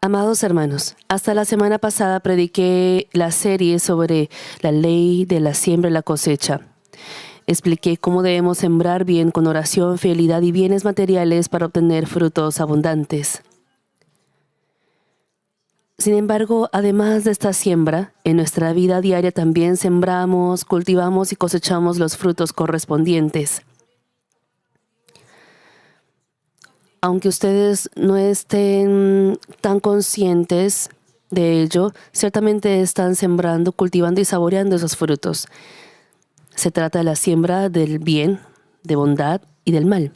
Amados hermanos, hasta la semana pasada prediqué la serie sobre la ley de la siembra y la cosecha. Expliqué cómo debemos sembrar bien con oración, fidelidad y bienes materiales para obtener frutos abundantes. Sin embargo, además de esta siembra, en nuestra vida diaria también sembramos, cultivamos y cosechamos los frutos correspondientes. Aunque ustedes no estén tan conscientes de ello, ciertamente están sembrando, cultivando y saboreando esos frutos. Se trata de la siembra del bien, de bondad y del mal.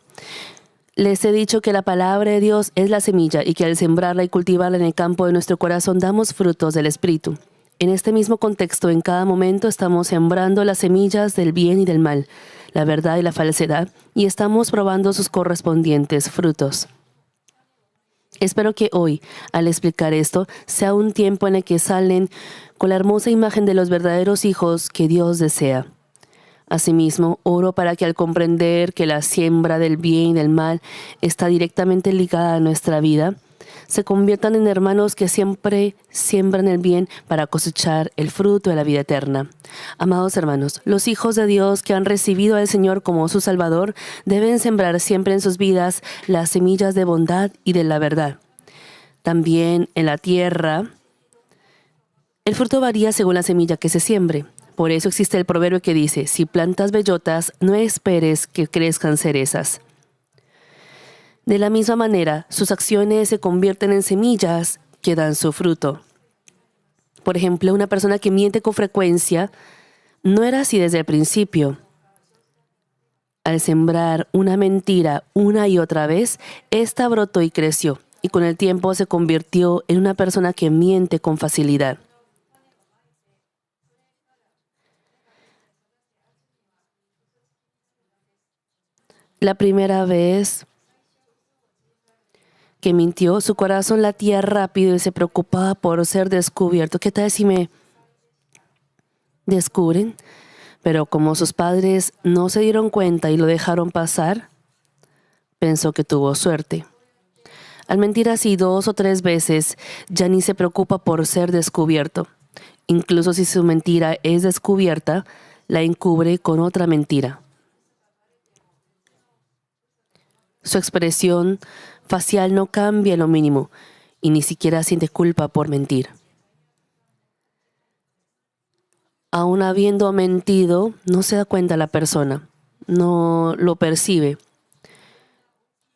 Les he dicho que la palabra de Dios es la semilla y que al sembrarla y cultivarla en el campo de nuestro corazón damos frutos del Espíritu. En este mismo contexto, en cada momento estamos sembrando las semillas del bien y del mal, la verdad y la falsedad, y estamos probando sus correspondientes frutos. Espero que hoy, al explicar esto, sea un tiempo en el que salen con la hermosa imagen de los verdaderos hijos que Dios desea. Asimismo, oro para que al comprender que la siembra del bien y del mal está directamente ligada a nuestra vida, se conviertan en hermanos que siempre siembran el bien para cosechar el fruto de la vida eterna. Amados hermanos, los hijos de Dios que han recibido al Señor como su Salvador deben sembrar siempre en sus vidas las semillas de bondad y de la verdad. También en la tierra, el fruto varía según la semilla que se siembre. Por eso existe el proverbio que dice, si plantas bellotas, no esperes que crezcan cerezas. De la misma manera, sus acciones se convierten en semillas que dan su fruto. Por ejemplo, una persona que miente con frecuencia no era así desde el principio. Al sembrar una mentira una y otra vez, ésta brotó y creció, y con el tiempo se convirtió en una persona que miente con facilidad. La primera vez que mintió, su corazón latía rápido y se preocupaba por ser descubierto. ¿Qué tal si me descubren? Pero como sus padres no se dieron cuenta y lo dejaron pasar, pensó que tuvo suerte. Al mentir así 2 o 3 veces, ya ni se preocupa por ser descubierto. Incluso si su mentira es descubierta, la encubre con otra mentira. Su expresión facial no cambia lo mínimo y ni siquiera siente culpa por mentir. Aún habiendo mentido, no se da cuenta la persona, no lo percibe.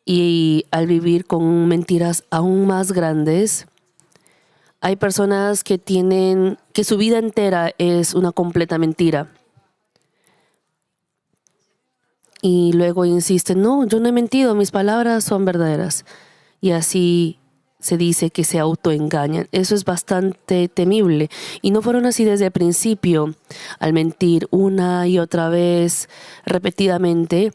Y al vivir con mentiras aún más grandes, hay personas que su vida entera es una completa mentira. Y luego insisten, no, yo no he mentido, mis palabras son verdaderas. Y así se dice que se autoengañan. Eso es bastante temible. Y no fueron así desde el principio. Al mentir una y otra vez, repetidamente,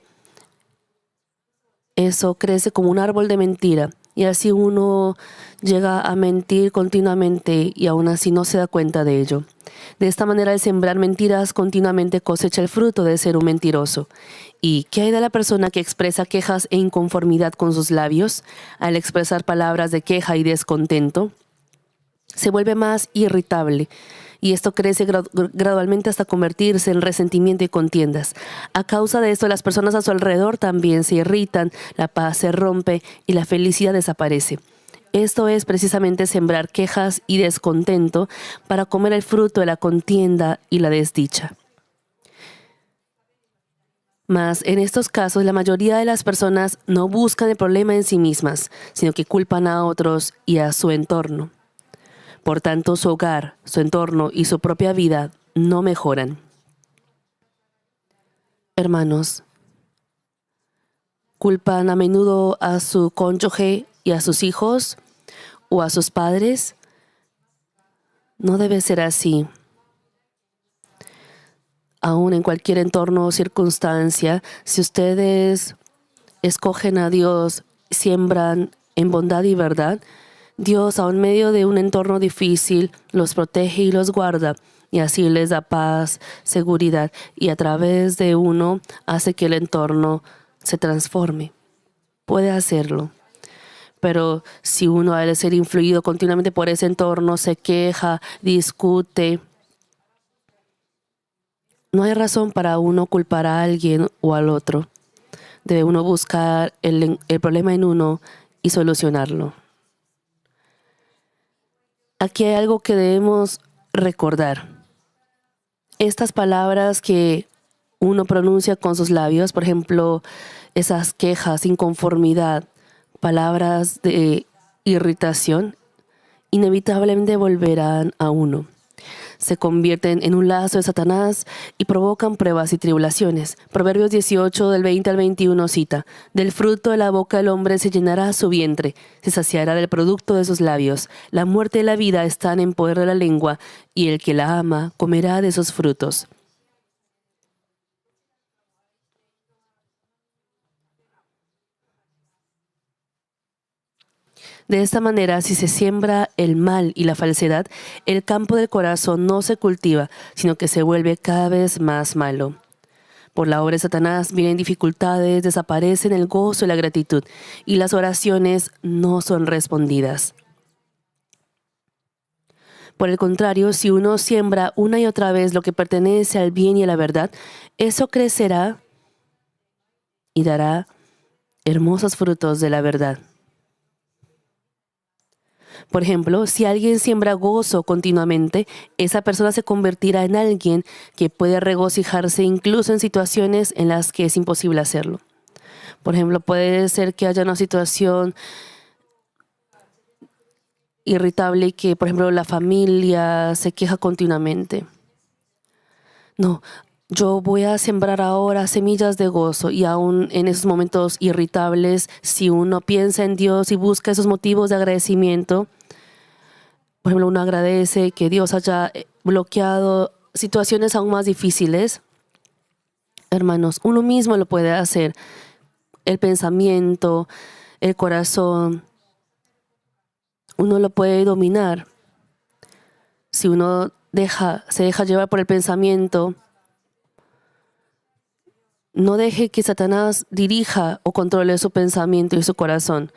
eso crece como un árbol de mentira. Y así uno llega a mentir continuamente y aún así no se da cuenta de ello. De esta manera, el sembrar mentiras continuamente cosecha el fruto de ser un mentiroso. ¿Y qué hay de la persona que expresa quejas e inconformidad con sus labios? Al expresar palabras de queja y descontento, se vuelve más irritable. Y esto crece gradualmente hasta convertirse en resentimiento y contiendas. A causa de esto, las personas a su alrededor también se irritan, la paz se rompe y la felicidad desaparece. Esto es precisamente sembrar quejas y descontento para comer el fruto de la contienda y la desdicha. Mas en estos casos, la mayoría de las personas no buscan el problema en sí mismas, sino que culpan a otros y a su entorno. Por tanto, su hogar, su entorno y su propia vida no mejoran. Hermanos, culpan a menudo a su cónyuge y a sus hijos o a sus padres. No debe ser así. Aún en cualquier entorno o circunstancia, si ustedes escogen a Dios, siembran en bondad y verdad, Dios, aun en medio de un entorno difícil, los protege y los guarda, y así les da paz, seguridad, y a través de uno hace que el entorno se transforme. Puede hacerlo. Pero si uno al ser influido continuamente por ese entorno se queja, discute, no hay razón para uno culpar a alguien o al otro. Debe uno buscar el problema en uno y solucionarlo. Aquí hay algo que debemos recordar. Estas palabras que uno pronuncia con sus labios, por ejemplo, esas quejas, inconformidad, palabras de irritación, inevitablemente volverán a uno. Se convierten en un lazo de Satanás y provocan pruebas y tribulaciones. Proverbios 18, del 20 al 21 cita: del fruto de la boca del hombre se llenará su vientre, se saciará del producto de sus labios. La muerte y la vida están en poder de la lengua, y el que la ama comerá de sus frutos. De esta manera, si se siembra el mal y la falsedad, el campo del corazón no se cultiva, sino que se vuelve cada vez más malo. Por la obra de Satanás vienen dificultades, desaparecen el gozo y la gratitud, y las oraciones no son respondidas. Por el contrario, si uno siembra una y otra vez lo que pertenece al bien y a la verdad, eso crecerá y dará hermosos frutos de la verdad. Por ejemplo, si alguien siembra gozo continuamente, esa persona se convertirá en alguien que puede regocijarse incluso en situaciones en las que es imposible hacerlo. Por ejemplo, puede ser que haya una situación irritable y que, por ejemplo, la familia se queja continuamente. No, yo voy a sembrar ahora semillas de gozo, y aún en esos momentos irritables, si uno piensa en Dios y busca esos motivos de agradecimiento, por ejemplo, uno agradece que Dios haya bloqueado situaciones aún más difíciles. Hermanos, uno mismo lo puede hacer. El pensamiento, el corazón, uno lo puede dominar. Si uno se deja llevar por el pensamiento, no deje que Satanás dirija o controle su pensamiento y su corazón.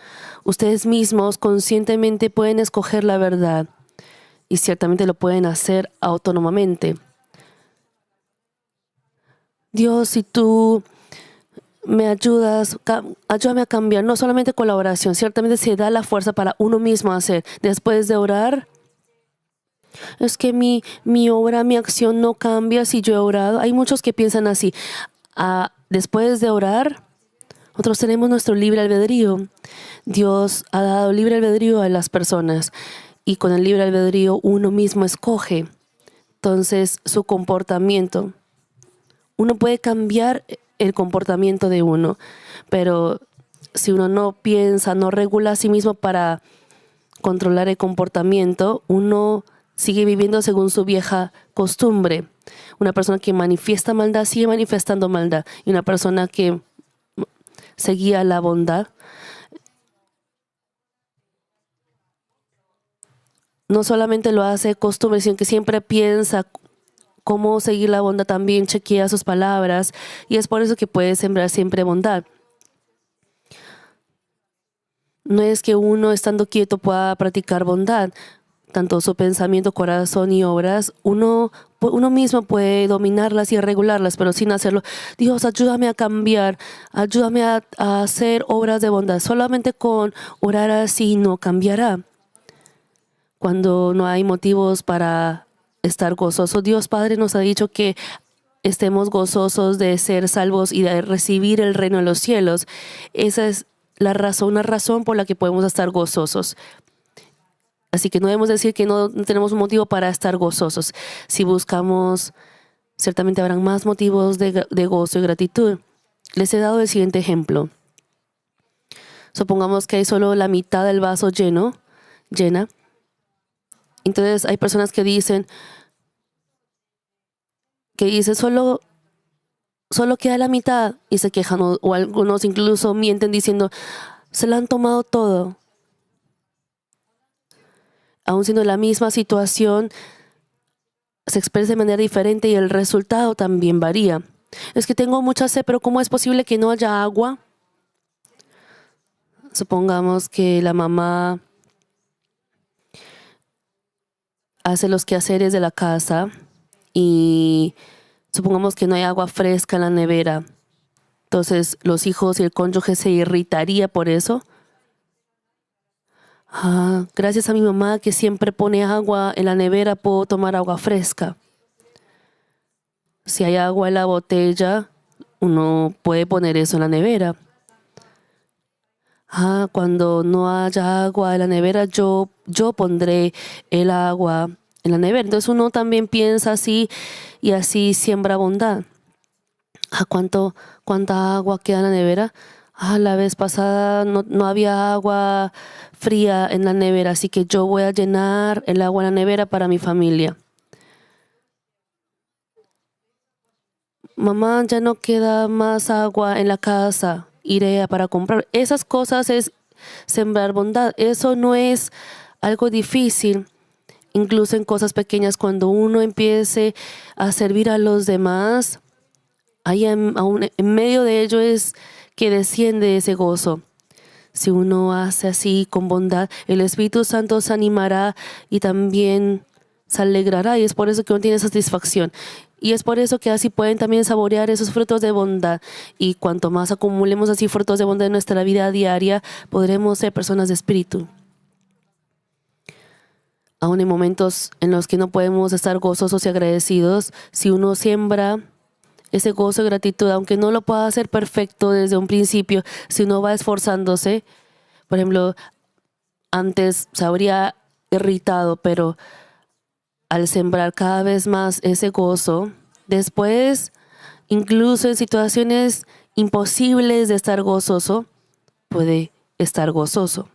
Ustedes mismos conscientemente pueden escoger la verdad y ciertamente lo pueden hacer autónomamente. Dios, si tú me ayudas, ayúdame a cambiar, no solamente con la oración, ciertamente se da la fuerza para uno mismo hacer. Después de orar, es que mi obra, mi acción no cambia si yo he orado. Hay muchos que piensan así. Después de orar, nosotros tenemos nuestro libre albedrío. Dios ha dado libre albedrío a las personas, y con el libre albedrío uno mismo escoge. Entonces, su comportamiento. Uno puede cambiar el comportamiento de uno, pero si uno no piensa, no regula a sí mismo para controlar el comportamiento, uno sigue viviendo según su vieja costumbre. Una persona que manifiesta maldad sigue manifestando maldad, y una persona que seguía la bondad no solamente lo hace de costumbre, sino que siempre piensa cómo seguir la bondad, también chequea sus palabras, y es por eso que puede sembrar siempre bondad. No es que uno estando quieto pueda practicar bondad. Tanto su pensamiento, corazón y obras, uno mismo puede dominarlas y regularlas, pero sin hacerlo. Dios, ayúdame a cambiar, ayúdame a hacer obras de bondad. Solamente con orar así no cambiará. Cuando no hay motivos para estar gozoso, Dios Padre nos ha dicho que estemos gozosos de ser salvos y de recibir el reino de los cielos. Esa es una razón por la que podemos estar gozosos. Así que no debemos decir que no tenemos un motivo para estar gozosos. Si buscamos, ciertamente habrán más motivos de gozo y gratitud. Les he dado el siguiente ejemplo. Supongamos que hay solo la mitad del vaso llena. Entonces hay personas que dicen solo queda la mitad, y se quejan, o algunos incluso mienten diciendo se lo han tomado todo. Aún siendo la misma situación, se expresa de manera diferente y el resultado también varía. Es que tengo mucha sed, pero ¿cómo es posible que no haya agua? Supongamos que la mamá hace los quehaceres de la casa y supongamos que no hay agua fresca en la nevera. Entonces los hijos y el cónyuge se irritaría por eso. Gracias a mi mamá que siempre pone agua en la nevera, puedo tomar agua fresca. Si hay agua en la botella, uno puede poner eso en la nevera. Cuando no haya agua en la nevera, yo pondré el agua en la nevera. Entonces uno también piensa así y así siembra bondad. ¿Cuánta agua queda en la nevera? La vez pasada no había agua fría en la nevera, así que yo voy a llenar el agua en la nevera para mi familia. Mamá, ya no queda más agua en la casa, iré para comprar. Esas cosas es sembrar bondad. Eso no es algo difícil. Incluso en cosas pequeñas, cuando uno empiece a servir a los demás, ahí en medio de ello es que desciende ese gozo. Si uno hace así con bondad, el Espíritu Santo se animará y también se alegrará, y es por eso que uno tiene satisfacción. Y es por eso que así pueden también saborear esos frutos de bondad. Y cuanto más acumulemos así frutos de bondad en nuestra vida diaria, podremos ser personas de espíritu. Aún en momentos en los que no podemos estar gozosos y agradecidos, si uno siembra ese gozo y gratitud, aunque no lo pueda hacer perfecto desde un principio, si uno va esforzándose, por ejemplo, antes se habría irritado, pero al sembrar cada vez más ese gozo, después, incluso en situaciones imposibles de estar gozoso, puede estar gozoso.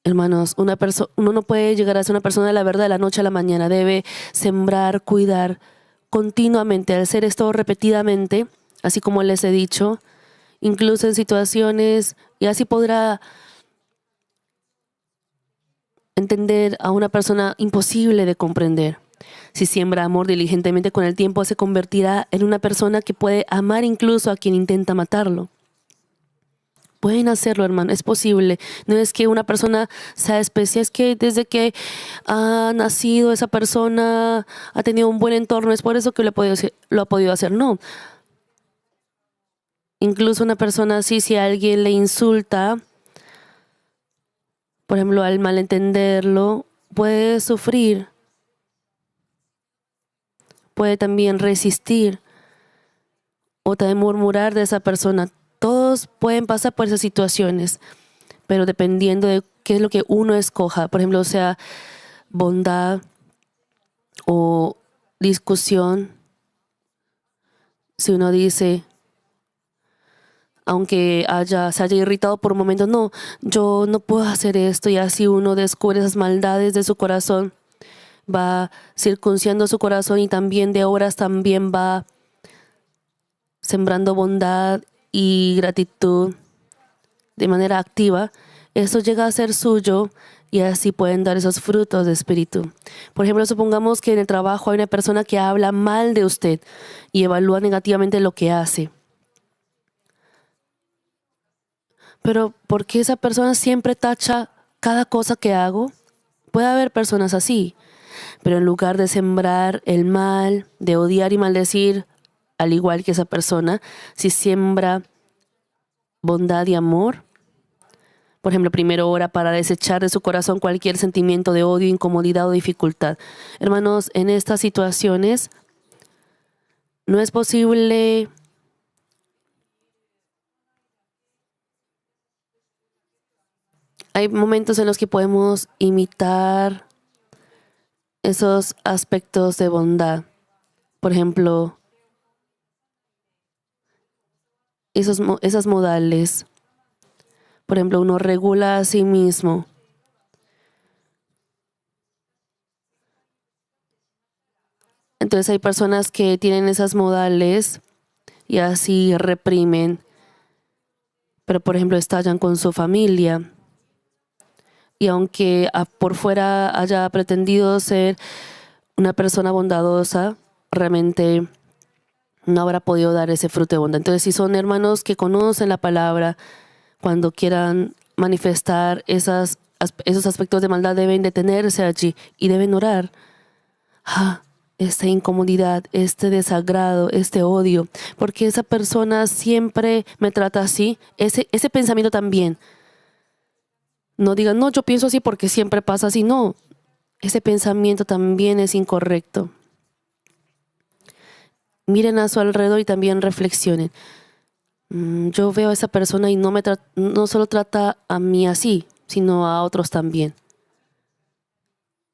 Hermanos, uno no puede llegar a ser una persona de la verdad de la noche a la mañana. Debe sembrar, cuidar continuamente. Al hacer esto repetidamente, así como les he dicho, incluso en situaciones, y así podrá entender a una persona imposible de comprender. Si siembra amor diligentemente, con el tiempo se convertirá en una persona que puede amar incluso a quien intenta matarlo. Pueden hacerlo, hermano, es posible. No es que una persona sea especial, es que desde que ha nacido esa persona ha tenido un buen entorno, es por eso que lo ha podido hacer. No. Incluso una persona así, si alguien le insulta, por ejemplo, al malentenderlo, puede sufrir, puede también resistir o también murmurar de esa persona. Todos pueden pasar por esas situaciones, pero dependiendo de qué es lo que uno escoja, por ejemplo, sea bondad o discusión, si uno dice, aunque se haya irritado por un momento, no, yo no puedo hacer esto, y así uno descubre esas maldades de su corazón, va circunciando su corazón y también de obras también va sembrando bondad y gratitud de manera activa. Eso llega a ser suyo y así pueden dar esos frutos de espíritu. Por ejemplo, supongamos que en el trabajo hay una persona que habla mal de usted y evalúa negativamente lo que hace. Pero ¿por qué esa persona siempre tacha cada cosa que hago? Puede haber personas así, pero en lugar de sembrar el mal, de odiar y maldecir, al igual que esa persona, si siembra bondad y amor, por ejemplo, primero ora para desechar de su corazón cualquier sentimiento de odio, incomodidad o dificultad. Hermanos, en estas situaciones no es posible hay momentos en los que podemos imitar esos aspectos de bondad. Por ejemplo, esas modales. Por ejemplo, uno regula a sí mismo. Entonces hay personas que tienen esas modales y así reprimen, pero por ejemplo estallan con su familia. Y aunque por fuera haya pretendido ser una persona bondadosa, realmente no habrá podido dar ese fruto de bondad. Entonces, si son hermanos que conocen la palabra, Cuando quieran manifestar esos aspectos de maldad, deben detenerse allí y deben orar. Esta incomodidad, este desagrado, este odio, porque esa persona siempre me trata así. Ese pensamiento también. No digan, no, yo pienso así porque siempre pasa así. No, ese pensamiento también es incorrecto. Miren a su alrededor y también reflexionen. Yo veo a esa persona y no solo trata a mí así, sino a otros también.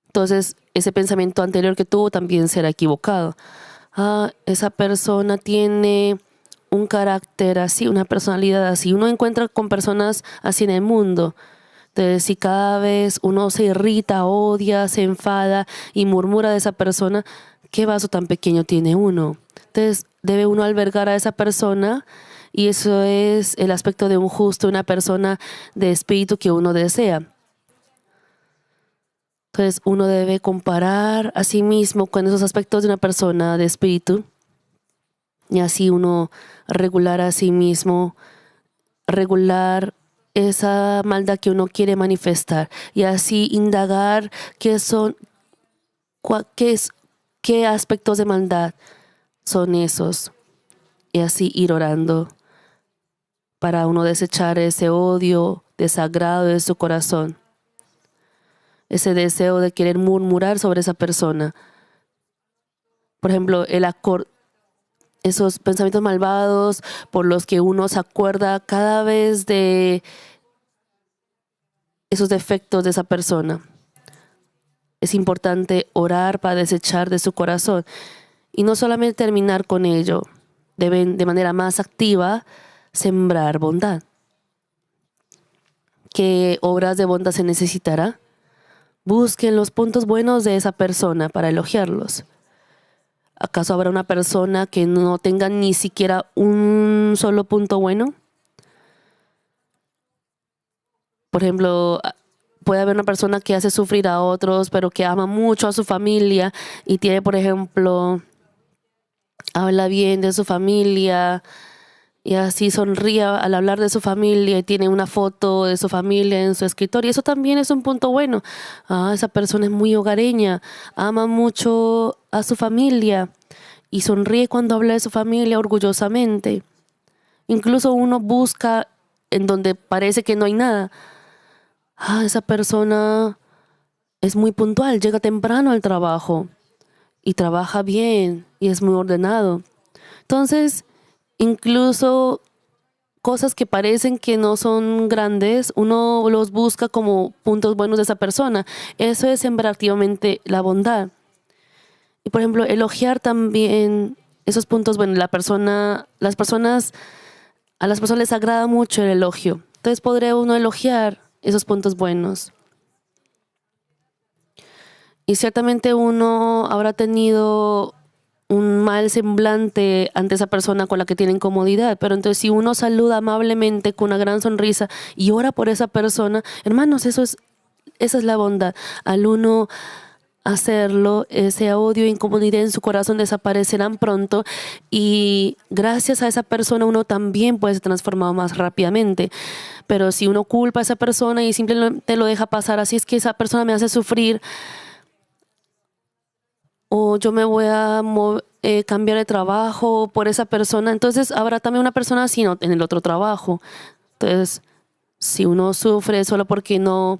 Entonces, ese pensamiento anterior que tuvo también será equivocado. Esa persona tiene un carácter así, una personalidad así. Uno encuentra con personas así en el mundo. Entonces, si cada vez uno se irrita, odia, se enfada y murmura de esa persona, ¿qué vaso tan pequeño tiene uno? Entonces, debe uno albergar a esa persona, y eso es el aspecto de un justo, una persona de espíritu que uno desea. Entonces, uno debe comparar a sí mismo con esos aspectos de una persona de espíritu, y así uno regular a sí mismo, regular esa maldad que uno quiere manifestar, y así indagar qué aspectos de maldad son esos, y así ir orando para uno desechar ese odio, desagrado de su corazón, ese deseo de querer murmurar sobre esa persona. Por ejemplo, esos pensamientos malvados por los que uno se acuerda cada vez de esos defectos de esa persona. Es importante orar para desechar de su corazón y no solamente terminar con ello. Deben de manera más activa sembrar bondad. ¿Qué obras de bondad se necesitará? Busquen los puntos buenos de esa persona para elogiarlos. ¿Acaso habrá una persona que no tenga ni siquiera un solo punto bueno? Por ejemplo, puede haber una persona que hace sufrir a otros, pero que ama mucho a su familia y tiene, por ejemplo, habla bien de su familia y así sonríe al hablar de su familia y tiene una foto de su familia en su escritorio. Y eso también es un punto bueno. Esa persona es muy hogareña, ama mucho a su familia y sonríe cuando habla de su familia orgullosamente. Incluso uno busca en donde parece que no hay nada. Esa persona es muy puntual, llega temprano al trabajo y trabaja bien y es muy ordenado. Entonces, incluso cosas que parecen que no son grandes, uno los busca como puntos buenos de esa persona. Eso es sembrar activamente la bondad. Y por ejemplo, elogiar también esos puntos buenos. A las personas les agrada mucho el elogio. Entonces podría uno elogiar esos puntos buenos. Y ciertamente uno habrá tenido un mal semblante ante esa persona con la que tiene incomodidad. Pero entonces si uno saluda amablemente con una gran sonrisa y ora por esa persona, hermanos, esa es la bondad. Al uno hacerlo, ese odio e incomodidad en su corazón desaparecerán pronto y gracias a esa persona uno también puede ser transformado más rápidamente. Pero si uno culpa a esa persona y simplemente lo deja pasar, así es que esa persona me hace sufrir, o yo me voy a cambiar de trabajo por esa persona, entonces habrá también una persona así en el otro trabajo. Entonces, si uno sufre solo porque no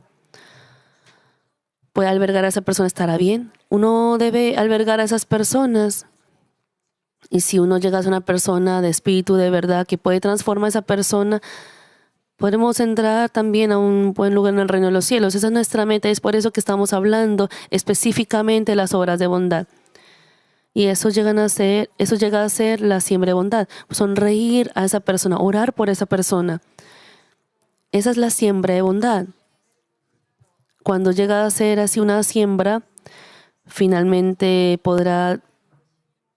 puede albergar a esa persona, estará bien. Uno debe albergar a esas personas. Y si uno llega a ser una persona de espíritu de verdad que puede transformar a esa persona, podemos entrar también a un buen lugar en el reino de los cielos. Esa es nuestra meta. Es por eso que estamos hablando específicamente de las obras de bondad. Y eso llega a ser la siembra de bondad. Sonreír a esa persona, orar por esa persona. Esa es la siembra de bondad. Cuando llega a ser así una siembra, finalmente podrá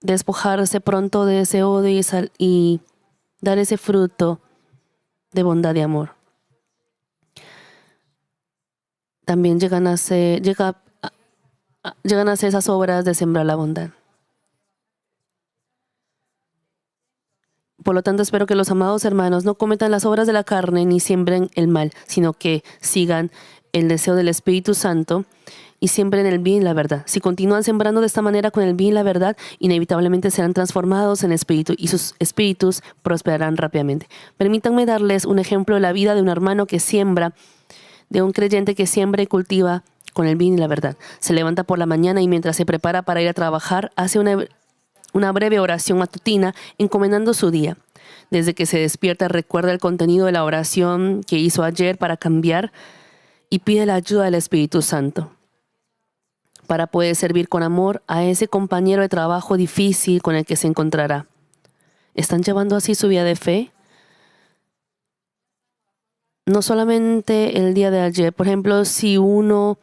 despojarse pronto de ese odio y dar ese fruto de bondad y amor. También llegan a ser esas obras de sembrar la bondad. Por lo tanto, espero que los amados hermanos no cometan las obras de la carne ni siembren el mal, sino que sigan el deseo del Espíritu Santo y siembren el bien y la verdad. Si continúan sembrando de esta manera con el bien y la verdad, inevitablemente serán transformados en espíritu y sus espíritus prosperarán rápidamente. Permítanme darles un ejemplo de la vida de un hermano que siembra, de un creyente que siembra y cultiva con el bien y la verdad. Se levanta por la mañana y mientras se prepara para ir a trabajar, hace una breve oración matutina encomendando su día. Desde que se despierta, recuerda el contenido de la oración que hizo ayer para cambiar y pide la ayuda del Espíritu Santo para poder servir con amor a ese compañero de trabajo difícil con el que se encontrará. ¿Están llevando así su vida de fe? No solamente el día de ayer. Por ejemplo, si uno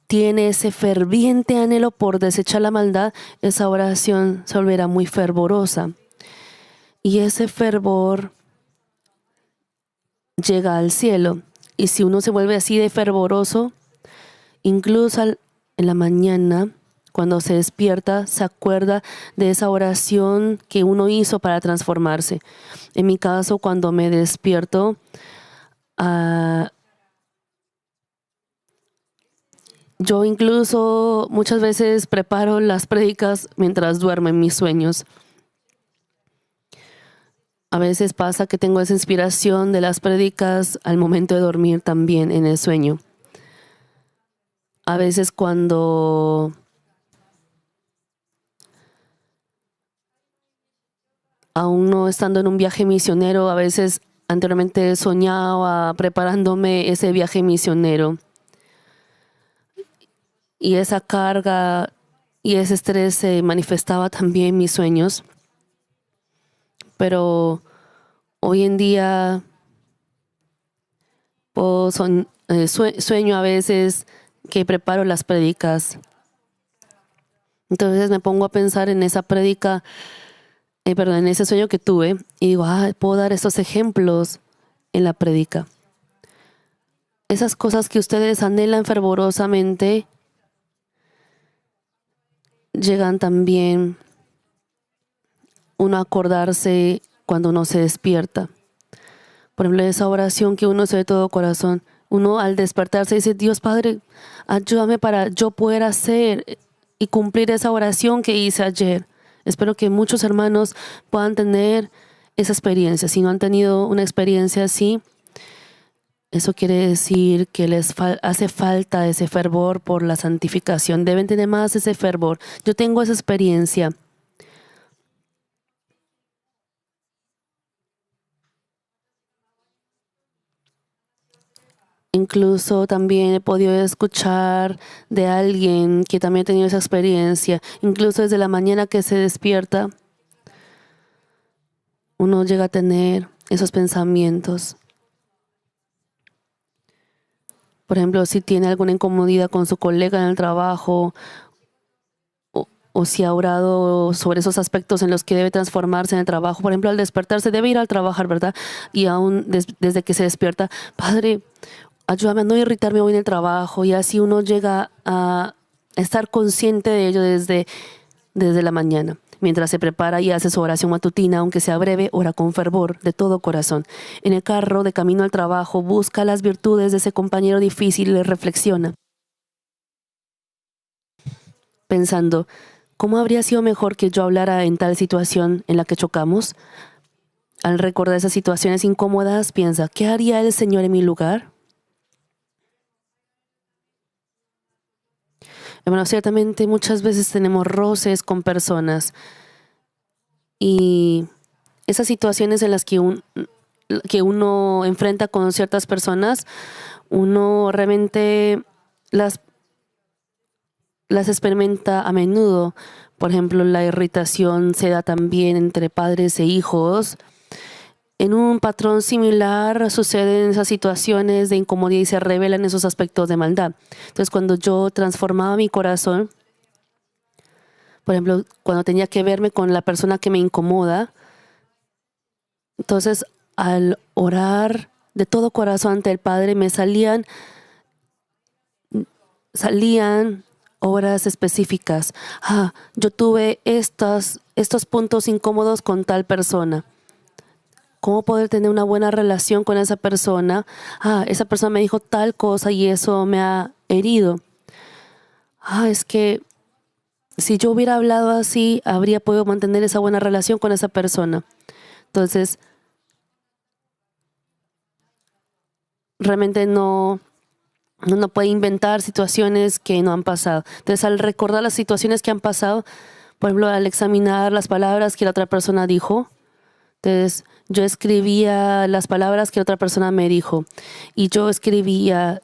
tiene ese ferviente anhelo por desechar la maldad, esa oración se volverá muy fervorosa. Y ese fervor llega al cielo. Y si uno se vuelve así de fervoroso, incluso en la mañana, cuando se despierta, se acuerda de esa oración que uno hizo para transformarse. En mi caso, cuando me despierto, yo incluso muchas veces preparo las prédicas mientras duermo en mis sueños. A veces pasa que tengo esa inspiración de las prédicas al momento de dormir también en el sueño. A veces cuando aún no estando en un viaje misionero, a veces anteriormente soñaba preparándome ese viaje misionero. Y esa carga y ese estrés se manifestaba también en mis sueños. Pero hoy en día sueño a veces que preparo las prédicas. Entonces me pongo a pensar en esa prédica, en ese sueño que tuve y digo, puedo dar estos ejemplos en la prédica. Esas cosas que ustedes anhelan fervorosamente llegan también uno a acordarse cuando uno se despierta. Por ejemplo, esa oración que uno hace de todo corazón. Uno al despertarse dice, Dios Padre, ayúdame para yo poder hacer y cumplir esa oración que hice ayer. Espero que muchos hermanos puedan tener esa experiencia. Si no han tenido una experiencia así, eso quiere decir que les hace falta ese fervor por la santificación. Deben tener más ese fervor. Yo tengo esa experiencia. Incluso también he podido escuchar de alguien que también ha tenido esa experiencia. Incluso desde la mañana que se despierta, uno llega a tener esos pensamientos. Por ejemplo, si tiene alguna incomodidad con su colega en el trabajo o si ha orado sobre esos aspectos en los que debe transformarse en el trabajo. Por ejemplo, al despertarse debe ir al trabajar, ¿verdad? Y aún desde que se despierta, Padre, ayúdame a no irritarme hoy en el trabajo. Y así uno llega a estar consciente de ello desde la mañana. Mientras se prepara y hace su oración matutina, aunque sea breve, ora con fervor de todo corazón. En el carro, de camino al trabajo, busca las virtudes de ese compañero difícil y le reflexiona, pensando, ¿cómo habría sido mejor que yo hablara en tal situación en la que chocamos? Al recordar esas situaciones incómodas, piensa, ¿qué haría el Señor en mi lugar? Bueno, ciertamente muchas veces tenemos roces con personas y esas situaciones en las que uno enfrenta con ciertas personas, uno realmente las experimenta a menudo. Por ejemplo, la irritación se da también entre padres e hijos. En un patrón similar suceden esas situaciones de incomodidad y se revelan esos aspectos de maldad. Entonces, cuando yo transformaba mi corazón, por ejemplo, cuando tenía que verme con la persona que me incomoda, entonces al orar de todo corazón ante el Padre me salían obras específicas. Yo tuve estos puntos incómodos con tal persona. ¿Cómo poder tener una buena relación con esa persona? Esa persona me dijo tal cosa y eso me ha herido. Es que si yo hubiera hablado así, habría podido mantener esa buena relación con esa persona. Entonces, realmente uno puede inventar situaciones que no han pasado. Entonces, al recordar las situaciones que han pasado, por ejemplo, al examinar las palabras que la otra persona dijo, entonces yo escribía las palabras que otra persona me dijo y yo escribía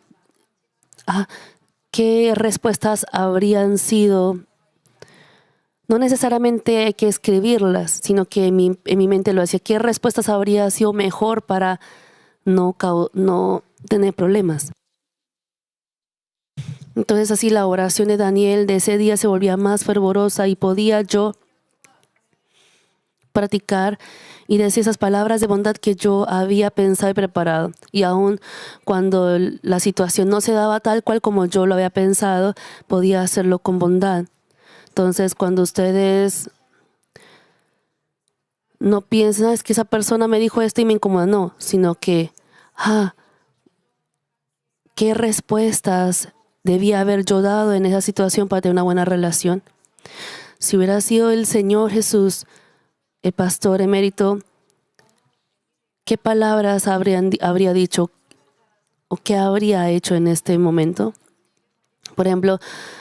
qué respuestas habrían sido. No necesariamente hay que escribirlas, sino que en mi mente lo hacía. ¿Qué respuestas habría sido mejor para no tener problemas? Entonces así la oración de Daniel de ese día se volvía más fervorosa y podía yo practicar y decir esas palabras de bondad que yo había pensado y preparado. Y aún cuando la situación no se daba tal cual como yo lo había pensado, podía hacerlo con bondad. Entonces, cuando ustedes no piensan, es que esa persona me dijo esto y me incomoda, no, sino que, ¿qué respuestas debía haber yo dado en esa situación para tener una buena relación? Si hubiera sido el Señor Jesús, el pastor emérito, ¿qué palabras habría dicho o qué habría hecho en este momento? Por ejemplo,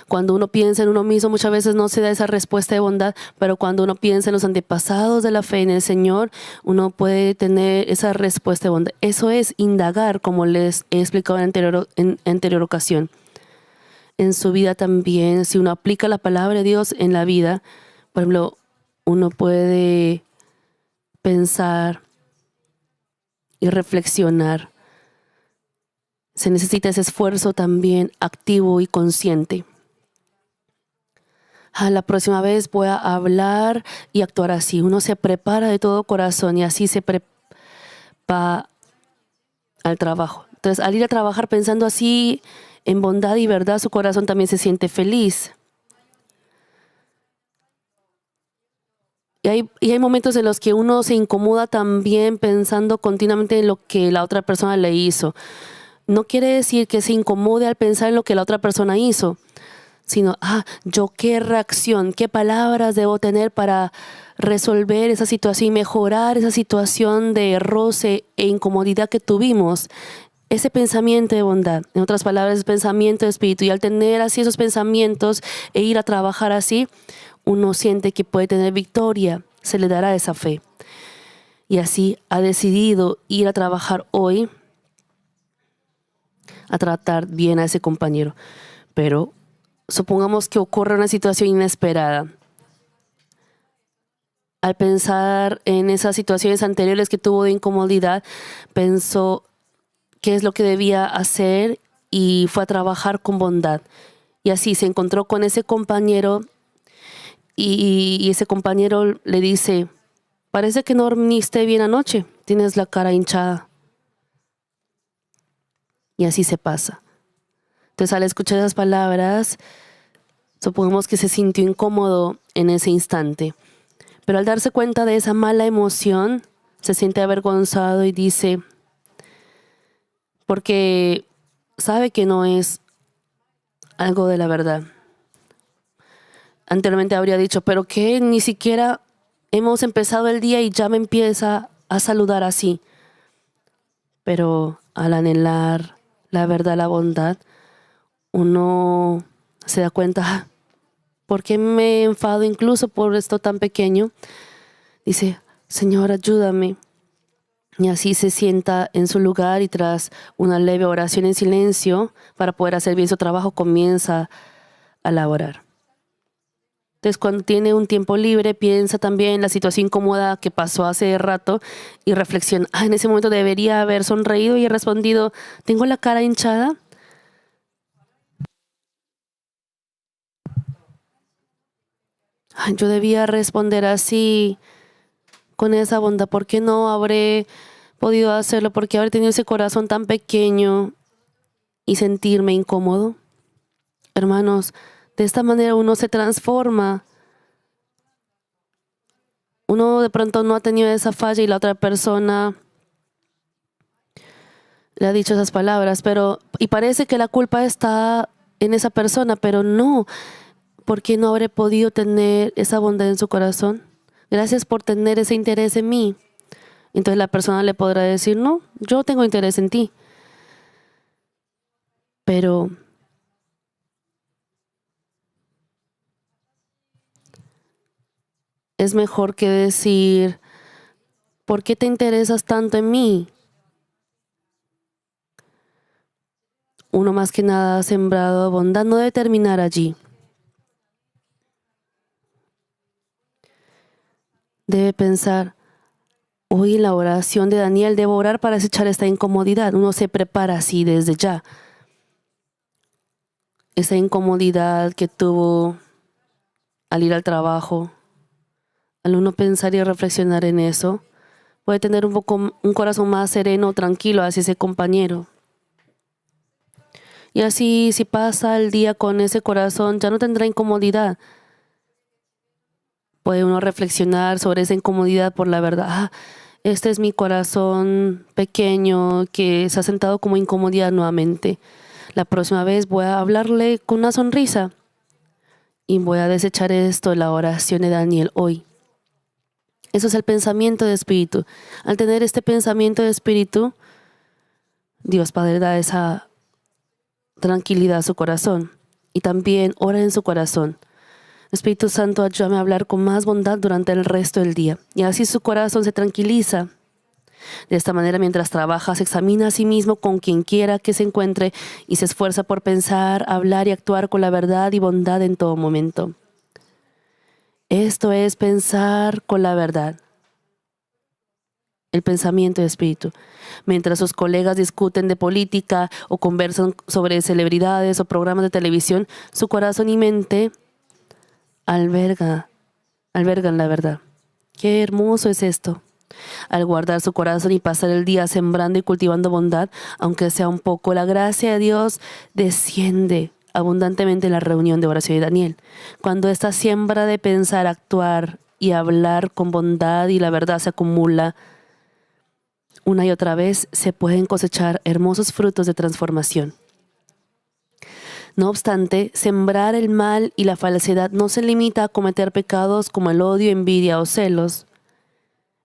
cuando uno piensa en uno mismo, muchas veces no se da esa respuesta de bondad, pero cuando uno piensa en los antepasados de la fe, en el Señor, uno puede tener esa respuesta de bondad. Eso es indagar, como les he explicado en anterior ocasión. En su vida también, si uno aplica la palabra de Dios en la vida, por ejemplo, uno puede pensar y reflexionar. Se necesita ese esfuerzo también activo y consciente. La próxima vez voy a hablar y actuar así. Uno se prepara de todo corazón y así se prepara al trabajo. Entonces, al ir a trabajar pensando así en bondad y verdad, su corazón también se siente feliz. Y hay momentos en los que uno se incomoda también pensando continuamente en lo que la otra persona le hizo. No quiere decir que se incomode al pensar en lo que la otra persona hizo, sino, yo qué reacción, qué palabras debo tener para resolver esa situación y mejorar esa situación de roce e incomodidad que tuvimos. Ese pensamiento de bondad, en otras palabras, pensamiento de espíritu. Y al tener así esos pensamientos e ir a trabajar así, uno siente que puede tener victoria, se le dará esa fe. Y así ha decidido ir a trabajar hoy, a tratar bien a ese compañero. Pero supongamos que ocurre una situación inesperada. Al pensar en esas situaciones anteriores que tuvo de incomodidad, pensó qué es lo que debía hacer y fue a trabajar con bondad. Y así se encontró con ese compañero y ese compañero le dice, parece que no dormiste bien anoche, tienes la cara hinchada. Y así se pasa. Entonces, al escuchar esas palabras, supongamos que se sintió incómodo en ese instante. Pero al darse cuenta de esa mala emoción, se siente avergonzado y dice, porque sabe que no es algo de la verdad. Anteriormente habría dicho, pero que ni siquiera hemos empezado el día y ya me empieza a saludar así. Pero al anhelar la verdad, la bondad, uno se da cuenta, ¿por qué me enfado incluso por esto tan pequeño? Dice, Señor, ayúdame. Y así se sienta en su lugar y tras una leve oración en silencio para poder hacer bien su trabajo, comienza a laborar. Entonces, cuando tiene un tiempo libre, piensa también en la situación incómoda que pasó hace rato y reflexiona, en ese momento debería haber sonreído y respondido, ¿tengo la cara hinchada? Yo debía responder así, con esa bondad. ¿Por qué no habré podido hacerlo? ¿Por qué habré tenido ese corazón tan pequeño y sentirme incómodo? Hermanos, de esta manera uno se transforma Uno de pronto no ha tenido esa falla y la otra persona le ha dicho esas palabras, y parece que la culpa está en esa persona, pero no. ¿Por qué no habré podido tener esa bondad en su corazón? Gracias por tener ese interés en mí. Entonces la persona le podrá decir, no, yo tengo interés en ti. Pero es mejor que decir, ¿por qué te interesas tanto en mí? Uno más que nada ha sembrado bondad, no debe terminar allí. Debe pensar, hoy en la oración de Daniel debo orar para desechar esta incomodidad. Uno se prepara así desde ya. Esa incomodidad que tuvo al ir al trabajo, al uno pensar y reflexionar en eso, puede tener un corazón más sereno, tranquilo hacia ese compañero. Y así, si pasa el día con ese corazón, ya no tendrá incomodidad. Puede uno reflexionar sobre esa incomodidad por la verdad. Este es mi corazón pequeño que se ha sentado como incomodidad nuevamente. La próxima vez voy a hablarle con una sonrisa y voy a desechar esto en la oración de Daniel hoy. Eso es el pensamiento de espíritu. Al tener este pensamiento de espíritu, Dios Padre da esa tranquilidad a su corazón y también ora en su corazón. Espíritu Santo, ayúdame a hablar con más bondad durante el resto del día. Y así su corazón se tranquiliza. De esta manera, mientras trabaja, se examina a sí mismo con quien quiera que se encuentre y se esfuerza por pensar, hablar y actuar con la verdad y bondad en todo momento. Esto es pensar con la verdad. El pensamiento de espíritu. Mientras sus colegas discuten de política o conversan sobre celebridades o programas de televisión, su corazón y mente albergan la verdad. Qué hermoso es esto. Al guardar su corazón y pasar el día sembrando y cultivando bondad, aunque sea un poco, la gracia de Dios desciende abundantemente en la reunión de oración de Daniel. Cuando esta siembra de pensar, actuar y hablar con bondad y la verdad se acumula una y otra vez, se pueden cosechar hermosos frutos de transformación. No obstante, sembrar el mal y la falsedad no se limita a cometer pecados como el odio, envidia o celos.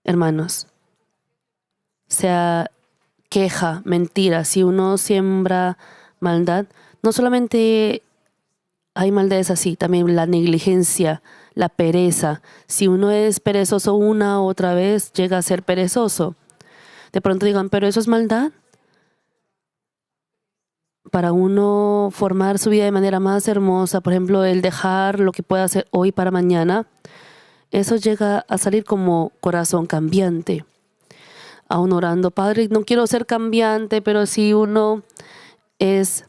Hermanos, sea queja, mentira, si uno siembra maldad, no solamente hay maldades así, también la negligencia, la pereza. Si uno es perezoso una u otra vez, llega a ser perezoso. De pronto digan, ¿pero eso es maldad? Para uno formar su vida de manera más hermosa, por ejemplo, el dejar lo que pueda hacer hoy para mañana, eso llega a salir como corazón cambiante. Aún orando, Padre, no quiero ser cambiante, pero si uno es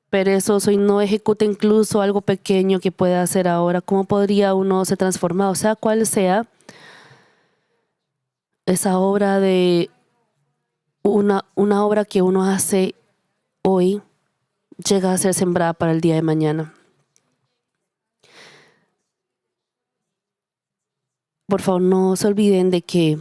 perezoso y no ejecuta incluso algo pequeño que pueda hacer ahora, ¿cómo podría uno ser transformado? Sea cual sea esa obra de una obra que uno hace hoy, llega a ser sembrada para el día de mañana. Por favor, no se olviden de que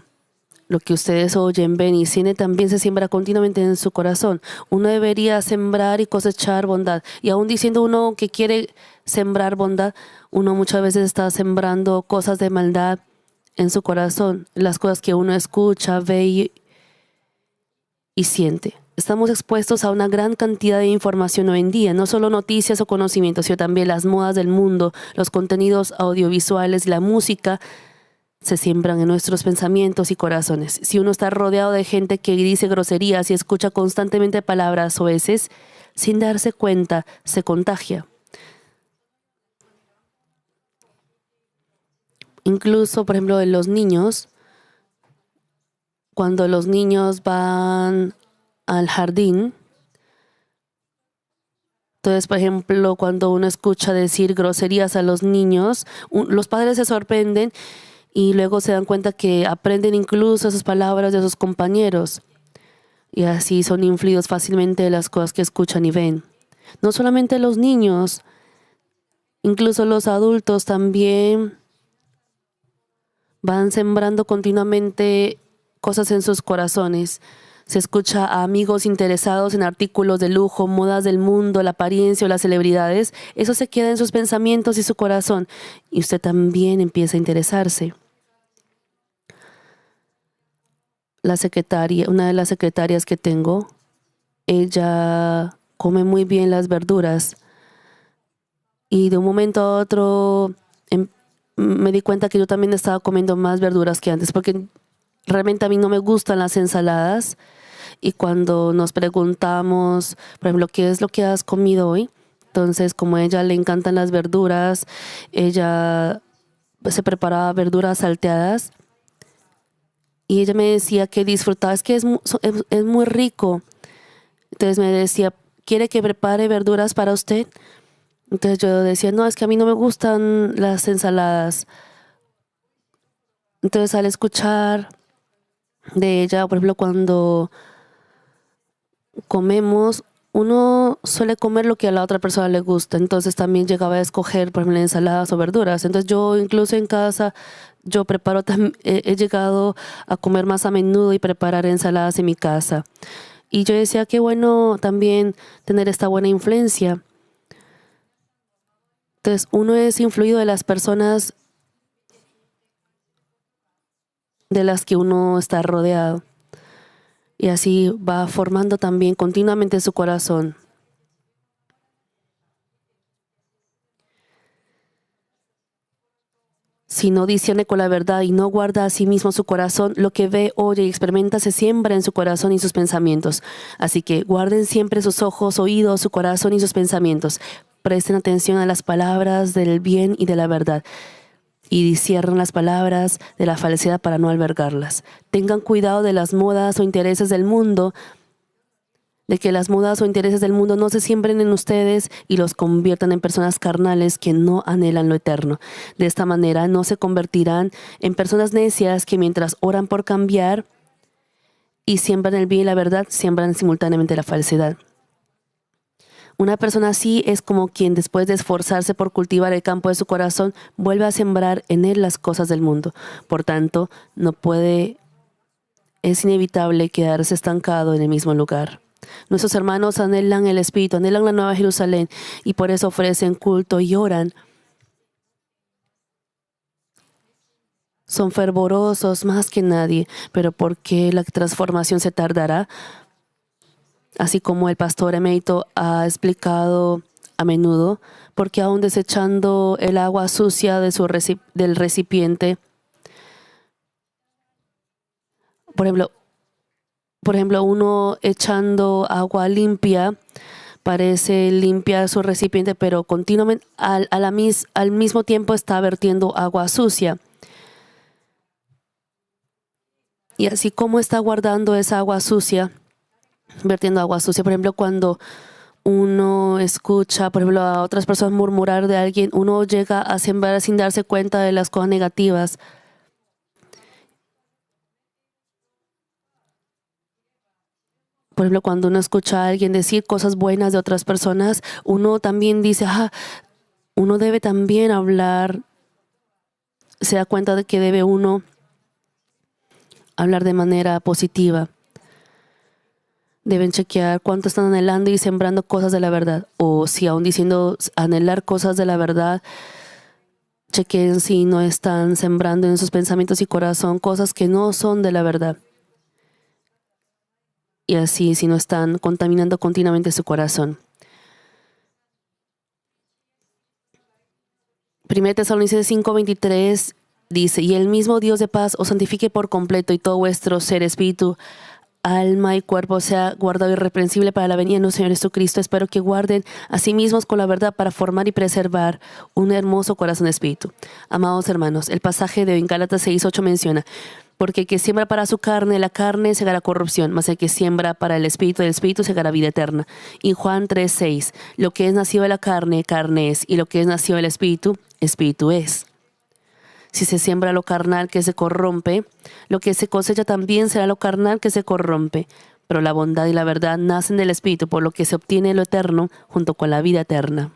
lo que ustedes oyen, ven y sienten también se siembra continuamente en su corazón. Uno debería sembrar y cosechar bondad. Y aún diciendo uno que quiere sembrar bondad, uno muchas veces está sembrando cosas de maldad en su corazón. Las cosas que uno escucha, ve y siente. Estamos expuestos a una gran cantidad de información hoy en día, no solo noticias o conocimientos, sino también las modas del mundo, los contenidos audiovisuales, la música, se siembran en nuestros pensamientos y corazones. Si uno está rodeado de gente que dice groserías y escucha constantemente palabras soeces, sin darse cuenta, se contagia. Incluso, por ejemplo, en los niños, cuando los niños van al jardín, entonces, por ejemplo, cuando uno escucha decir groserías a los niños, los padres se sorprenden y luego se dan cuenta que aprenden incluso esas palabras de sus compañeros. Y así son influidos fácilmente de las cosas que escuchan y ven. No solamente los niños, incluso los adultos también van sembrando continuamente cosas en sus corazones. Se escucha a amigos interesados en artículos de lujo, modas del mundo, la apariencia o las celebridades. Eso se queda en sus pensamientos y su corazón. Y usted también empieza a interesarse. La secretaria, una de las secretarias que tengo, ella come muy bien las verduras. Y de un momento a otro me di cuenta que yo también estaba comiendo más verduras que antes, porque realmente a mí no me gustan las ensaladas. Y cuando nos preguntamos, por ejemplo, ¿qué es lo que has comido hoy? Entonces, como a ella le encantan las verduras, ella se preparaba verduras salteadas y ella me decía que disfrutaba, es que es muy rico. Entonces me decía, ¿quiere que prepare verduras para usted? Entonces yo decía, no, es que a mí no me gustan las ensaladas. Entonces al escuchar de ella, por ejemplo, cuando comemos, uno suele comer lo que a la otra persona le gusta. Entonces también llegaba a escoger, por ejemplo, ensaladas o verduras. Entonces yo incluso en casa, yo preparo, he llegado a comer más a menudo y preparar ensaladas en mi casa. Y yo decía, qué bueno también tener esta buena influencia. Entonces uno es influido de las personas de las que uno está rodeado. Y así va formando también continuamente su corazón. Si no discierne con la verdad y no guarda a sí mismo su corazón, lo que ve, oye y experimenta se siembra en su corazón y sus pensamientos. Así que guarden siempre sus ojos, oídos, su corazón y sus pensamientos. Presten atención a las palabras del bien y de la verdad. Y disciernan las palabras de la falsedad para no albergarlas. Tengan cuidado de las modas o intereses del mundo, de que las modas o intereses del mundo no se siembren en ustedes y los conviertan en personas carnales que no anhelan lo eterno. De esta manera no se convertirán en personas necias que mientras oran por cambiar y siembran el bien y la verdad, siembran simultáneamente la falsedad. Una persona así es como quien después de esforzarse por cultivar el campo de su corazón, vuelve a sembrar en él las cosas del mundo. Por tanto, es inevitable quedarse estancado en el mismo lugar. Nuestros hermanos anhelan el Espíritu, anhelan la Nueva Jerusalén y por eso ofrecen culto y oran. Son fervorosos más que nadie, pero ¿por qué la transformación se tardará? Así como el pastor emérito ha explicado a menudo, porque aún desechando el agua sucia de del recipiente, por ejemplo, uno echando agua limpia, parece limpiar su recipiente, pero continuamente al mismo tiempo está vertiendo agua sucia. Y así como está guardando esa agua sucia, vertiendo agua sucia, por ejemplo, cuando uno escucha, por ejemplo, a otras personas murmurar de alguien, uno llega a sembrar sin darse cuenta de las cosas negativas. Por ejemplo, cuando uno escucha a alguien decir cosas buenas de otras personas, uno también dice, uno debe también hablar, se da cuenta de que debe uno hablar de manera positiva. Deben chequear cuánto están anhelando y sembrando cosas de la verdad. O si aún diciendo anhelar cosas de la verdad, chequen si no están sembrando en sus pensamientos y corazón cosas que no son de la verdad. Y así si no están contaminando continuamente su corazón. 1 Tesalonicenses 5:23 dice, y el mismo Dios de paz os santifique por completo y todo vuestro ser, espíritu, alma y cuerpo sea guardado irreprensible para la venida de nuestro Señor Jesucristo. Espero que guarden a sí mismos con la verdad para formar y preservar un hermoso corazón de espíritu. Amados hermanos, el pasaje de hoy en Gálatas 6:8 menciona, porque el que siembra para su carne, la carne segará corrupción, mas el que siembra para el espíritu segará vida eterna. Y Juan 3:6, lo que es nacido de la carne, carne es, y lo que es nacido del espíritu, espíritu es. Si se siembra lo carnal que se corrompe, lo que se cosecha también será lo carnal que se corrompe. Pero la bondad y la verdad nacen del Espíritu, por lo que se obtiene lo eterno junto con la vida eterna.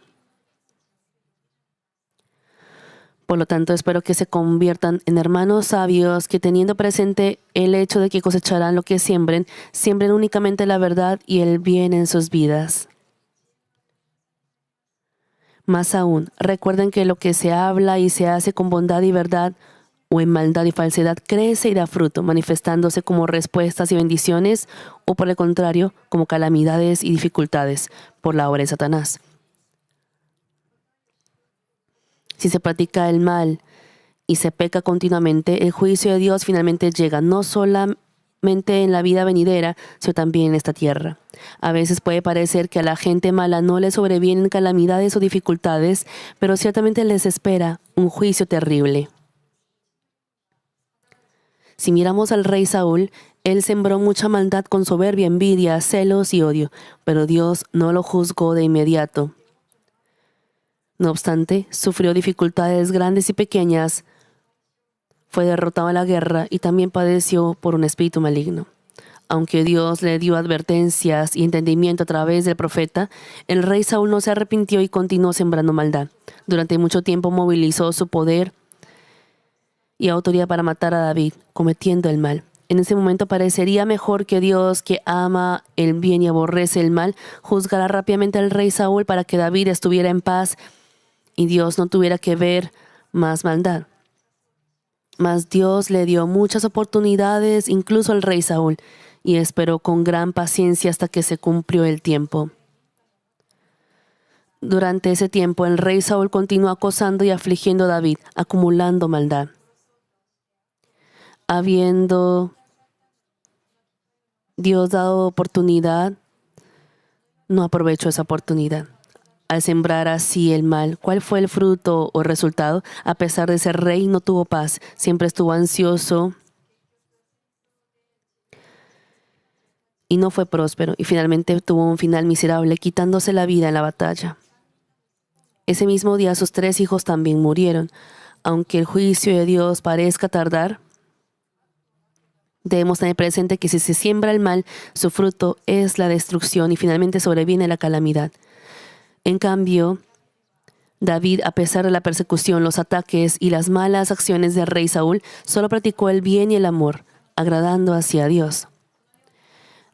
Por lo tanto, espero que se conviertan en hermanos sabios que, teniendo presente el hecho de que cosecharán lo que siembren, siembren únicamente la verdad y el bien en sus vidas. Más aún, recuerden que lo que se habla y se hace con bondad y verdad o en maldad y falsedad crece y da fruto, manifestándose como respuestas y bendiciones, o por el contrario, como calamidades y dificultades por la obra de Satanás. Si se practica el mal y se peca continuamente, el juicio de Dios finalmente llega, no solamente en la vida venidera, sino también en esta tierra. A veces puede parecer que a la gente mala no le sobrevienen calamidades o dificultades, pero ciertamente les espera un juicio terrible. Si miramos al rey Saúl, él sembró mucha maldad con soberbia, envidia, celos y odio, pero Dios no lo juzgó de inmediato. No obstante, sufrió dificultades grandes y pequeñas, fue derrotado en la guerra y también padeció por un espíritu maligno. Aunque Dios le dio advertencias y entendimiento a través del profeta, el rey Saúl no se arrepintió y continuó sembrando maldad. Durante mucho tiempo movilizó su poder y autoridad para matar a David, cometiendo el mal. En ese momento parecería mejor que Dios, que ama el bien y aborrece el mal, juzgara rápidamente al rey Saúl para que David estuviera en paz y Dios no tuviera que ver más maldad. Mas Dios le dio muchas oportunidades, incluso al rey Saúl, y esperó con gran paciencia hasta que se cumplió el tiempo. Durante ese tiempo, el rey Saúl continuó acosando y afligiendo a David, acumulando maldad. Habiendo Dios dado oportunidad, no aprovechó esa oportunidad. Al sembrar así el mal, ¿cuál fue el fruto o resultado? A pesar de ser rey, no tuvo paz. Siempre estuvo ansioso y no fue próspero. Y finalmente tuvo un final miserable, quitándose la vida en la batalla. Ese mismo día sus 3 hijos también murieron. Aunque el juicio de Dios parezca tardar, debemos tener presente que si se siembra el mal, su fruto es la destrucción y finalmente sobreviene la calamidad. En cambio, David, a pesar de la persecución, los ataques y las malas acciones del rey Saúl, solo practicó el bien y el amor, agradando hacia Dios.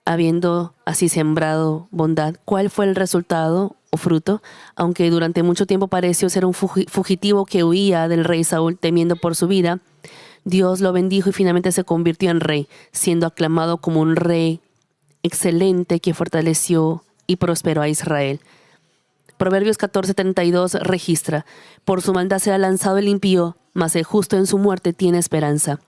Habiendo así sembrado bondad, ¿cuál fue el resultado o fruto? Aunque durante mucho tiempo pareció ser un fugitivo que huía del rey Saúl temiendo por su vida, Dios lo bendijo y finalmente se convirtió en rey, siendo aclamado como un rey excelente que fortaleció y prosperó a Israel. Proverbios 14:32 registra: por su maldad será lanzado el impío, mas el justo en su muerte tiene esperanza.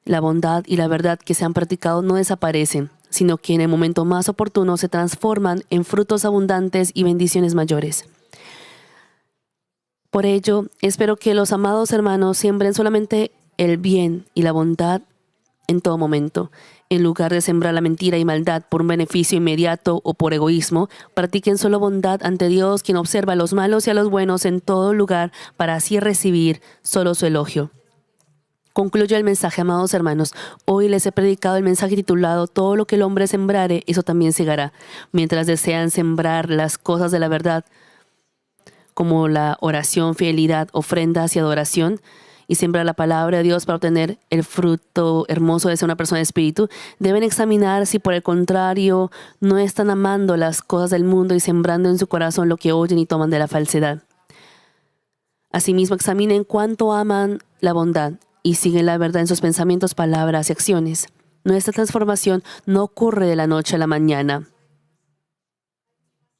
La bondad y la verdad que se han practicado no desaparecen, sino que en el momento más oportuno se transforman en frutos abundantes y bendiciones mayores. Por ello, espero que los amados hermanos siembren solamente el bien y la bondad en todo momento. En lugar de sembrar la mentira y maldad por un beneficio inmediato o por egoísmo, practiquen solo bondad ante Dios, quien observa a los malos y a los buenos en todo lugar, para así recibir solo su elogio. Concluyo el mensaje, amados hermanos. Hoy les he predicado el mensaje titulado «Todo lo que el hombre sembrare, eso también segará». Mientras desean sembrar las cosas de la verdad, como la oración, fidelidad, ofrendas y adoración, y sembrar la palabra de Dios para obtener el fruto hermoso de ser una persona de espíritu, deben examinar si por el contrario no están amando las cosas del mundo y sembrando en su corazón lo que oyen y toman de la falsedad. Asimismo, examinen cuánto aman la bondad y siguen la verdad en sus pensamientos, palabras y acciones. Nuestra transformación no ocurre de la noche a la mañana,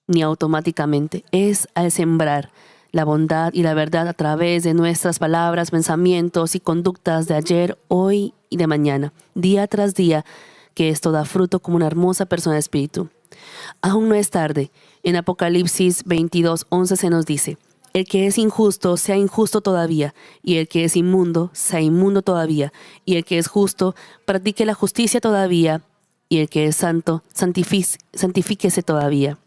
ni automáticamente. Es al sembrar la bondad y la verdad a través de nuestras palabras, pensamientos y conductas de ayer, hoy y de mañana, día tras día, que esto da fruto como una hermosa persona de espíritu. Aún no es tarde. En Apocalipsis 22:11 se nos dice: el que es injusto, sea injusto todavía, y el que es inmundo, sea inmundo todavía, y el que es justo, practique la justicia todavía, y el que es santo, santifíquese todavía.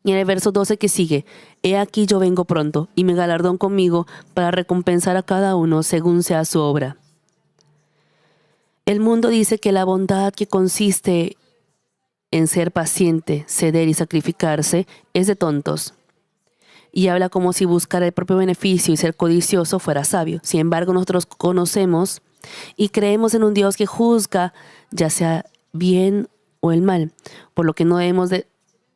Y en el verso 12 que sigue: he aquí yo vengo pronto, y mi galardón conmigo, para recompensar a cada uno según sea su obra. El mundo dice que la bondad, que consiste en ser paciente, ceder y sacrificarse, es de tontos. y habla como si buscar el propio beneficio y ser codicioso fuera sabio. Sin embargo, nosotros conocemos y creemos en un Dios que juzga, ya sea bien o el mal, por lo que no debemos de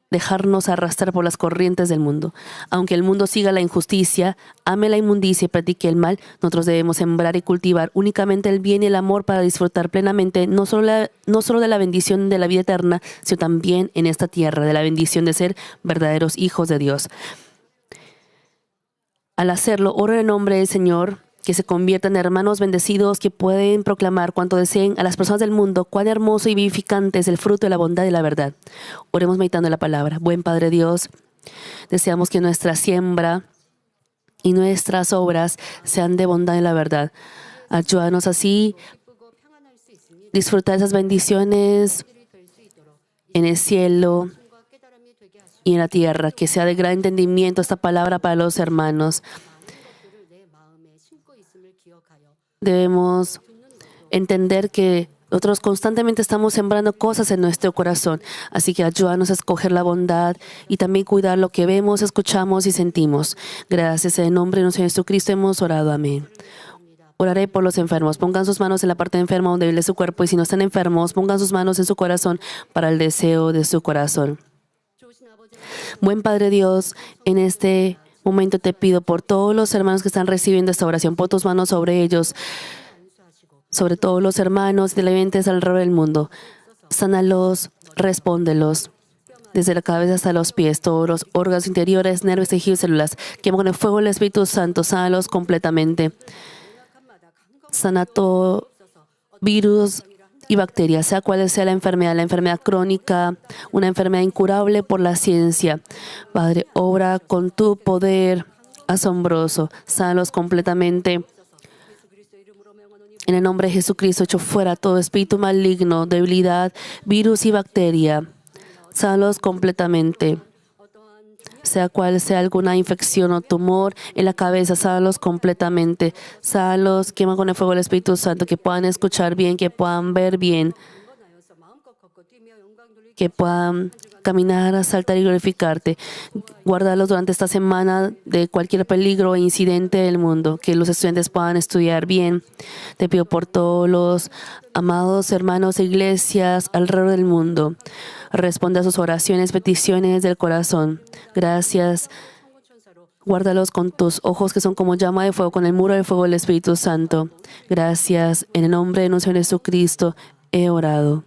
dejarnos arrastrar por las corrientes del mundo. Aunque el mundo siga la injusticia, ame la inmundicia y practique el mal, nosotros debemos sembrar y cultivar únicamente el bien y el amor para disfrutar plenamente no solo de la bendición de la vida eterna, sino también en esta tierra, de la bendición de ser verdaderos hijos de Dios. Al hacerlo, oro en el nombre del Señor, que se conviertan en hermanos bendecidos que pueden proclamar cuanto deseen a las personas del mundo cuán hermoso y vivificante es el fruto de la bondad y la verdad. Oremos meditando en la palabra. Buen Padre Dios, deseamos que nuestra siembra y nuestras obras sean de bondad y la verdad. Ayúdanos así disfrutar esas bendiciones en el cielo y en la tierra, que sea de gran entendimiento esta palabra para los hermanos. Debemos entender que nosotros constantemente estamos sembrando cosas en nuestro corazón. Así que ayúdanos a escoger la bondad y también cuidar lo que vemos, escuchamos y sentimos. Gracias en el nombre de nuestro Señor Jesucristo hemos orado. Amén. Oraré por los enfermos. Pongan sus manos en la parte enferma donde vive su cuerpo y si no están enfermos, pongan sus manos en su corazón para el deseo de su corazón. Buen Padre Dios, en este momento te pido por todos los hermanos que están recibiendo esta oración, pon tus manos sobre ellos, sobre todos los hermanos y televidentes alrededor del mundo. Sánalos, respóndelos, desde la cabeza hasta los pies, todos los órganos interiores, nervios, tejidos, células. Quema con el fuego del Espíritu Santo, sánalos completamente. Sana todo virus y bacterias, sea cual sea la enfermedad crónica, una enfermedad incurable por la ciencia. Padre, obra con tu poder asombroso, sánalos completamente. En el nombre de Jesucristo, echo fuera todo espíritu maligno, debilidad, virus y bacteria. Sánalos completamente. Sea cual sea alguna infección o tumor en la cabeza, sánalos completamente. Sánalos, quema con el fuego del Espíritu Santo, que puedan escuchar bien, que puedan ver bien, que puedan caminar, saltar y glorificarte. Guárdalos durante esta semana de cualquier peligro e incidente del mundo, que los estudiantes puedan estudiar bien. Te pido por todos los amados hermanos e iglesias alrededor del mundo. Responde a sus oraciones, peticiones del corazón. Gracias. Guárdalos con tus ojos que son como llama de fuego, con el muro de fuego del Espíritu Santo. Gracias. En el nombre de nuestro Señor Jesucristo he orado.